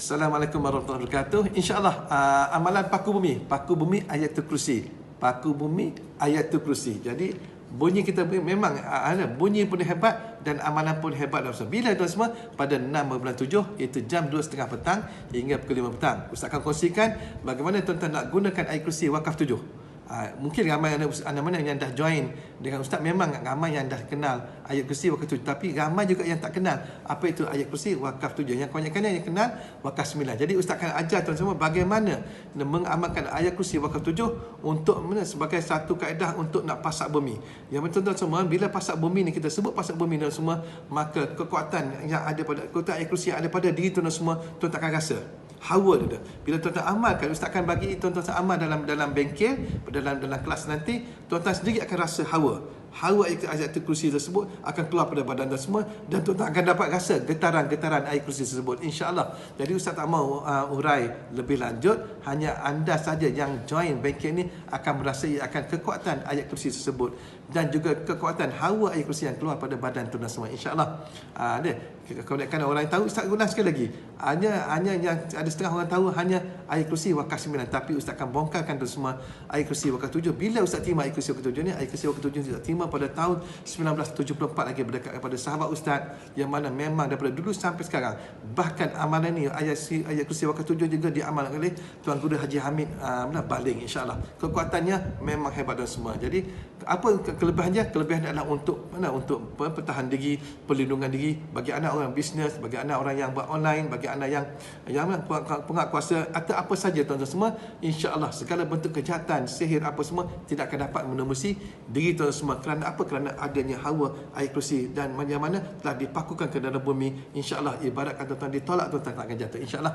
Assalamualaikum warahmatullahi wabarakatuh. InsyaAllah amalan paku bumi ayatul kursi. Paku bumi ayatul kursi. Jadi bunyi kita memang bunyi pun hebat dan amalan pun hebat dalam semua. Bila tuan semua? Pada 6 bulan 7 iaitu jam 2.30 petang hingga pukul 5 petang. Ustaz akan kongsikan bagaimana tuan-tuan nak gunakan air kursi wakaf 7. Mungkin ramai anak-anak yang dah join dengan Ustaz, memang ramai yang dah kenal ayat kursi wakaf 7, tapi ramai juga yang tak kenal apa itu ayat kursi wakaf 7. Yang kebanyakan yang kenal wakaf 9. Jadi Ustaz akan ajar tuan semua bagaimana mengamalkan ayat kursi wakaf 7 untuk sebagai satu kaedah untuk nak pasak bumi. Yang tuan-tuan semua, bila pasak bumi ni, kita sebut pasak bumi dan semua, maka kekuatan yang ada pada kekuatan ayat kursi yang ada pada diri tuan semua, tuan tak akan rasa hawa dia. Bila tuan-tuan amalkan, Ustaz akan bagi tuan-tuan amal dalam bengkel, dalam kelas nanti, tuan-tuan sendiri akan rasa hawa ayat kursi tersebut akan keluar pada badan tuan semua, dan tuan-tuan akan dapat rasa getaran ayat kursi tersebut, insya-Allah. Jadi Ustaz tak mau urai lebih lanjut, hanya anda saja yang join bengkel ni akan merasai akan kekuatan ayat kursi tersebut dan juga kekuatan hawa ayat kursi yang keluar pada badan tuan semua, insya-Allah. Kebanyakan orang yang tahu, Ustaz ulang sekali lagi, hanya yang ada setengah orang tahu hanya ayat kursi wakaf 9, tapi Ustaz akan bongkarkan tu semua ayat kursi wakaf 7. Bila Ustaz terima ayat kursi wakaf 7 ni, ayat kursi wakaf 7 Ustaz terima pada tahun 1974 lagi, berdekat kepada sahabat Ustaz yang mana memang daripada dulu sampai sekarang. Bahkan amalan ni ayat kursi wakaf 7 juga diamalkan oleh Tuan Guru Haji Hamid Baling, insya-Allah. Kekuatannya memang hebat dan semua. Jadi apa kelebihannya? Kelebihan adalah untuk pertahan diri, perlindungan diri bagi anak orang bisnes, bagi anak orang yang buat online, bagi anak yang pengak kuasa atau apa saja tuan-tuan semua, insya-Allah segala bentuk kejahatan, sihir apa semua tidak akan dapat menembusi diri tuan semua. Kerana apa? Kerana adanya hawa ayat kursi dan yang mana telah dipakukan ke dalam bumi, insya-Allah. Ibaratkan tuan-tuan ditolak, tuan-tuan tak akan jatuh, insya-Allah.